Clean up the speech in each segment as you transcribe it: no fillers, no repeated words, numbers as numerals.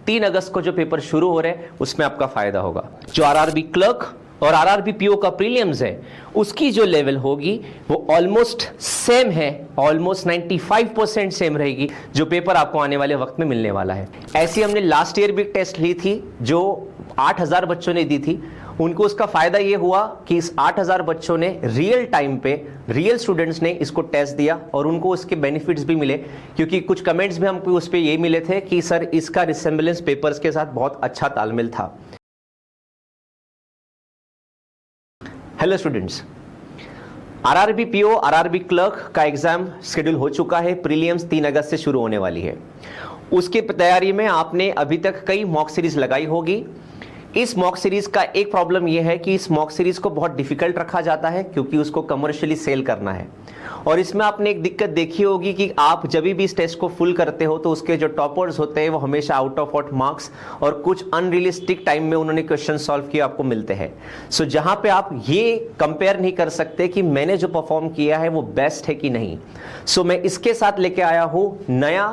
3 अगस्त को जो पेपर शुरू हो रहे हैं उसमें आपका फायदा होगा। जो आरआरबी क्लर्क और आरआरबी पीओ का प्रीलिम्स है उसकी जो लेवल होगी वो ऑलमोस्ट सेम है, ऑलमोस्ट 95% सेम रहेगी जो पेपर आपको आने वाले वक्त में मिलने वाला है। ऐसी हमने लास्ट ईयर भी टेस्ट ली थी जो 8000 बच्चों ने दी थी। उनको उसका फायदा ये हुआ कि इस 8000 बच्चों ने रियल टाइम पे, रियल स्टूडेंट्स ने इसको टेस्ट दिया और उनको उसके बेनिफिट्स भी मिले, क्योंकि कुछ कमेंट्स भी हमको उस पर ये मिले थे कि सर इसका रिसेम्बलेंस पेपर्स के साथ बहुत अच्छा तालमेल था। Hello students, RRB PO, RRB clerk का एग्जाम शेड्यूल हो चुका है। प्रीलिम्स 3 अगस्त से शुरू होने वाली है। उसकी तैयारी में आपने अभी तक कई मॉक सीरीज लगाई होगी। इस मॉक सीरीज का एक प्रॉब्लम यह है कि इस मॉक सीरीज को बहुत डिफिकल्ट रखा जाता है क्योंकि उसको कमर्शियली सेल करना है। और इसमें आपने एक दिक्कत देखी होगी कि आप जब भी इस टेस्ट को फुल करते हो तो उसके जो टॉपर्स होते हैं वो हमेशा आउट ऑफ आउट मार्क्स और कुछ अनरियलिस्टिक टाइम में उन्होंने क्वेश्चन सॉल्व किए आपको मिलते हैं। सो जहां पे आप ये कंपेयर नहीं कर सकते कि मैंने जो परफॉर्म किया है वो बेस्ट है कि नहीं। सो मैं इसके साथ लेके आया हूं नया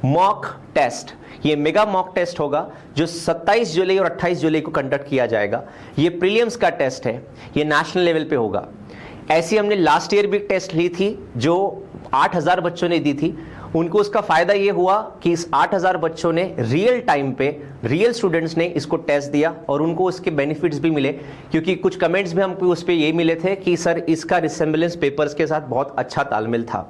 मॉक टेस्ट। ये मेगा मॉक टेस्ट होगा जो 27 जुलाई और 28 जुलाई को कंडक्ट किया जाएगा। ये प्रीलिम्स का टेस्ट है, ये नेशनल लेवल पे होगा। ऐसी हमने लास्ट ईयर भी टेस्ट ली थी जो 8000 बच्चों ने दी थी। उनको उसका फायदा ये हुआ कि इस 8000 बच्चों ने रियल टाइम पे, रियल स्टूडेंट्स ने इसको टेस्ट दिया और उनको उसके बेनिफिट्स भी मिले, क्योंकि कुछ कमेंट्स भी हमको उस पर ये मिले थे कि सर इसका रिसेम्बलेंस पेपर्स के साथ बहुत अच्छा तालमेल था।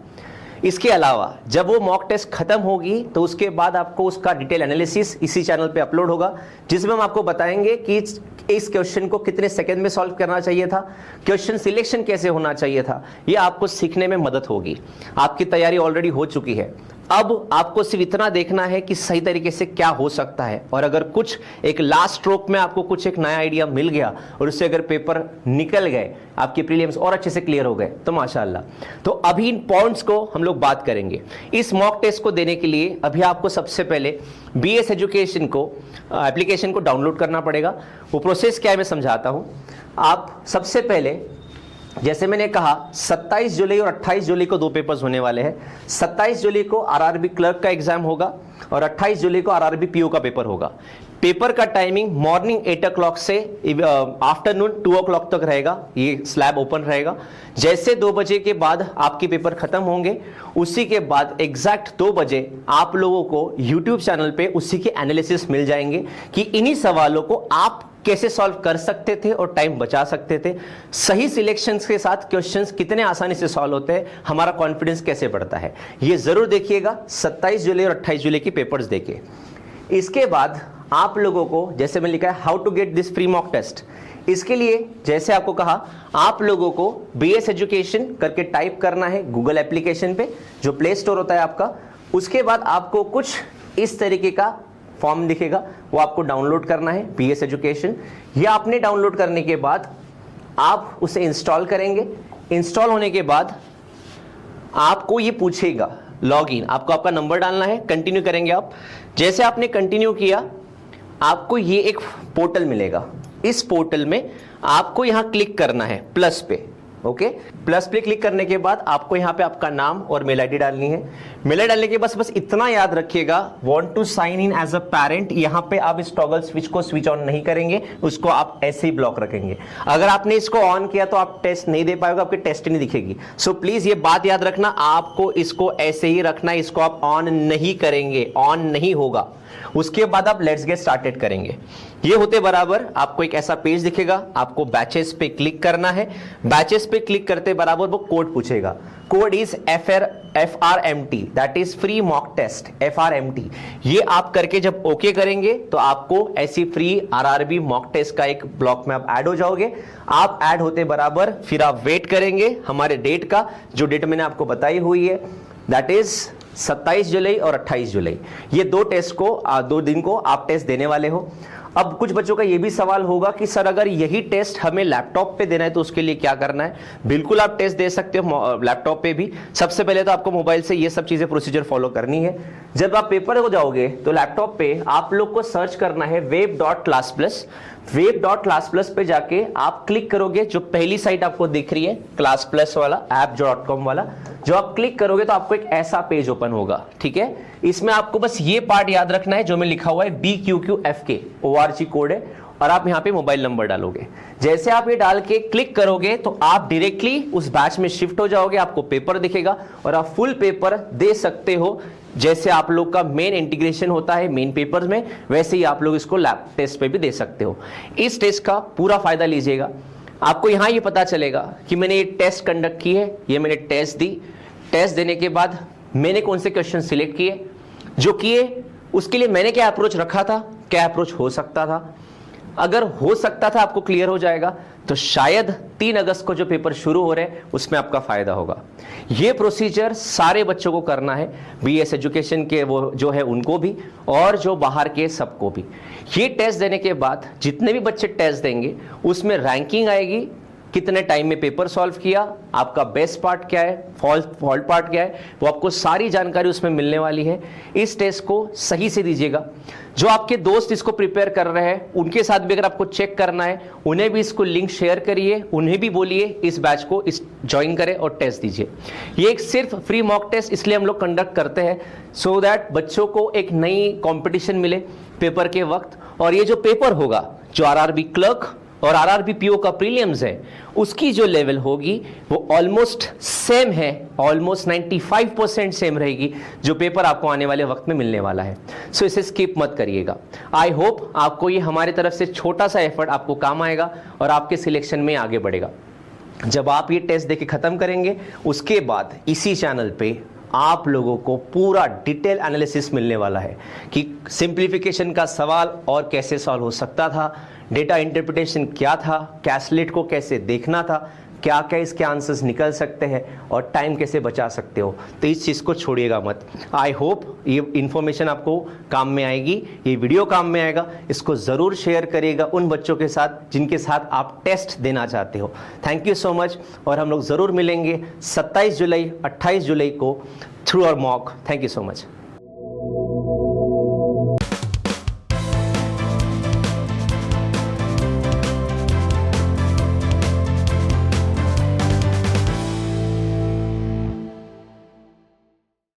इसके अलावा जब वो मॉक टेस्ट खत्म होगी तो उसके बाद आपको उसका डिटेल एनालिसिस इसी चैनल पे अपलोड होगा, जिसमें हम आपको बताएंगे कि इस क्वेश्चन को कितने सेकंड में सॉल्व करना चाहिए था, क्वेश्चन सिलेक्शन कैसे होना चाहिए था। ये आपको सीखने में मदद होगी। आपकी तैयारी ऑलरेडी हो चुकी है। अब आपको सिर्फ इतना देखना है कि सही तरीके से क्या हो सकता है, और अगर कुछ एक लास्ट स्ट्रोक में आपको कुछ एक नया आइडिया मिल गया और उससे अगर पेपर निकल गए, आपके प्रीलिम्स और अच्छे से क्लियर हो गए तो माशाल्लाह। तो अभी इन पॉइंट्स को हम लोग बात करेंगे। इस मॉक टेस्ट को देने के लिए अभी आपको सबसे पहले बीएस एजुकेशन को एप्लीकेशन को डाउनलोड करना पड़ेगा। वो प्रोसेस क्या है मैं समझाता हूं। आप सबसे पहले, जैसे मैंने कहा 27 जुलाई और 28 जुलाई को 2 पेपर्स होने वाले हैं। 27 जुलाई को आरआरबी क्लर्क का एग्जाम होगा और 28 जुलाई को आरआरबी पीओ का पेपर होगा। पेपर का टाइमिंग मॉर्निंग 8 o'clock से आफ्टरनून 2 o'clock तक रहेगा। ये स्लैब ओपन रहेगा। जैसे 2 बजे के बाद आपके पेपर खत्म होंगे, उसी के बाद एग्जैक्ट 2 बजे आप लोगों को यूट्यूब चैनल पे उसी के एनालिसिस मिल जाएंगे कि इन्हीं सवालों को आप कैसे सॉल्व कर सकते थे और टाइम बचा सकते थे। सही सिलेक्शंस के साथ क्वेश्चंस कितने आसानी से सॉल्व होते हैं, हमारा कॉन्फिडेंस कैसे बढ़ता है, ये जरूर देखिएगा 27 जुलाई और 28 जुलाई की पेपर्स देके। इसके बाद आप लोगों को, जैसे मैं लिखा है how to get this free mock test, इसके लिए जैसे आपको कहा आप लोगों को बीएस एजुकेशन करके टाइप करना है गूगल एप्लीकेशन पे, जो प्ले स्टोर होता है आपका। उसके बाद आपको कुछ इस तरीके का फॉर्म दिखेगा, वो आपको डाउनलोड करना है, बीएस एजुकेशन। ये आपने डाउनलोड करने के बाद आप उसे इंस्टॉल करेंगे। इंस्टॉल होने के बाद आपको ये पूछेगा लॉगिन, आपको आपका नंबर डालना है, कंटिन्यू करेंगे आप। जैसे आपने कंटिन्यू किया आपको ये एक पोर्टल मिलेगा। इस पोर्टल में आपको यहां क्लिक करना है प्लस पे। ओके, प्लस पे क्लिक करने के बाद आपको यहाँ पे आपका नाम और मेल आईडी डालनी है। मेल आईडी डालने के बस इतना याद रखिएगा, want to sign in as a parent. यहाँ पे आप इस टॉगल स्विच को स्विच ऑन नहीं करेंगे, उसको आप ऐसे ही ब्लॉक रखेंगे। अगर आपने इसको ऑन किया तो आप टेस्ट नहीं दे पाएगा, आपकी टेस्ट नहीं दिखेगी। सो प्लीज ये बात याद रखना, आपको इसको ऐसे ही रखना, इसको आप ऑन नहीं करेंगे, ऑन नहीं होगा। उसके बाद आप लेट्स गेट स्टार्टेड करेंगे। ये होते बराबर आपको एक ऐसा पेज दिखेगा, आपको बैचेस पे क्लिक करना है। बैचेस पे क्लिक करते बराबर वो कोड पूछेगा। Code is FRMT, that is free mock test, FRMT। ये आप करके जब ओके करेंगे तो आपको ऐसी फ्री आरआरबी मॉक टेस्ट का एक ब्लॉक में आप ऐड हो जाओगे। आप ऐड होते बराबर फिर आप वेट करेंगे हमारे डेट का, जो डेट मैंने आपको बताई हुई है, दैट इज 27 जुलाई और 28 जुलाई। ये 2 टेस्ट को 2 दिन को आप टेस्ट देने वाले हो। अब कुछ बच्चों का ये भी सवाल होगा कि सर अगर यही टेस्ट हमें लैपटॉप पे देना है तो उसके लिए क्या करना है। बिल्कुल आप टेस्ट दे सकते हो लैपटॉप पे भी। सबसे पहले तो आपको मोबाइल से ये सब चीजें प्रोसीजर फॉलो करनी है। जब आप पेपर हो जाओगे तो लैपटॉप पे आप लोग को सर्च करना है web.classplus। web.classplus पे जाके आप क्लिक करोगे, जो पहली साइट आपको दिख रही है ClassPlus वाला app.com वाला, जो आप क्लिक करोगे तो आपको एक ऐसा पेज ओपन होगा। ठीक है, इसमें आपको बस ये पार्ट याद रखना है जो मैं लिखा हुआ है BQQFK ORG कोड है, और आप यहां पे मोबाइल नंबर डालोगे। जैसे आप ये डाल के क्लिक करोगे तो आप डायरेक्टली उस बैच में शिफ्ट हो जाओगे, आपको पेपर दिखेगा और आप फुल पेपर दे सकते हो। जैसे आप लोग का मेन इंटीग्रेशन होता है मेन पेपर्स में, वैसे ही आप लोग इसको लैब टेस्ट पे भी दे सकते हो। इस टेस्ट का पूरा फायदा लीजिएगा। आपको यहां ये पता चलेगा कि मैंने ये टेस्ट कंडक्ट की है, ये मैंने टेस्ट दी, टेस्ट देने के बाद मैंने कौन से क्वेश्चन सिलेक्ट किए, जो किए उसके लिए मैंने क्या अप्रोच रखा था, क्या अप्रोच हो सकता था। अगर हो सकता था आपको क्लियर हो जाएगा तो शायद 3 अगस्त को जो पेपर शुरू हो रहे हैं उसमें आपका फायदा होगा। ये प्रोसीजर सारे बच्चों को करना है, BS एजुकेशन के वो जो है उनको भी, और जो बाहर के सबको भी। ये टेस्ट देने के बाद जितने भी बच्चे टेस्ट देंगे उसमें रैंकिंग आएगी, कितने टाइम में पेपर सॉल्व किया, आपका बेस्ट पार्ट क्या है, फॉल्ट पार्ट क्या है, वो आपको सारी जानकारी उसमें मिलने वाली है। इस टेस्ट को सही से दीजिएगा। जो आपके दोस्त इसको प्रिपेयर कर रहे हैं उनके साथ भी अगर आपको चेक करना है, उन्हें भी इसको लिंक शेयर करिए, उन्हें भी बोलिए इस बैच को ज्वाइन करें और टेस्ट दीजिए। ये एक सिर्फ फ्री मॉक टेस्ट इसलिए हम लोग कंडक्ट करते हैं सो दैट बच्चों को एक नई कॉम्पिटिशन मिले पेपर के वक्त। और ये जो पेपर होगा, जो RRB क्लर्क और RRB PO का प्रीलिम्स है, उसकी जो लेवल होगी वो ऑलमोस्ट सेम है, ऑलमोस्ट 95% सेम रहेगी जो पेपर आपको आने वाले वक्त में मिलने वाला है। सो इसे स्किप मत करिएगा। आई होप आपको ये हमारी तरफ से छोटा सा एफर्ट आपको काम आएगा और आपके सिलेक्शन में आगे बढ़ेगा। जब आप ये टेस्ट देके खत्म करेंगे उसके बाद इसी चैनल पे आप लोगों को पूरा डिटेल एनालिसिस मिलने वाला है कि सिंप्लीफिकेशन का सवाल और कैसे सॉल्व हो सकता था, डेटा इंटरप्रिटेशन क्या था, कैसलेट को कैसे देखना था, क्या क्या इसके आंसर्स निकल सकते हैं और टाइम कैसे बचा सकते हो। तो इस चीज़ को छोड़िएगा मत। आई होप ये इन्फॉर्मेशन आपको काम में आएगी, ये वीडियो काम में आएगा। इसको ज़रूर शेयर करिएगा उन बच्चों के साथ जिनके साथ आप टेस्ट देना चाहते हो। थैंक यू सो मच, और हम लोग ज़रूर मिलेंगे 27 जुलाई 28 जुलाई को through our mock. Thank you so much.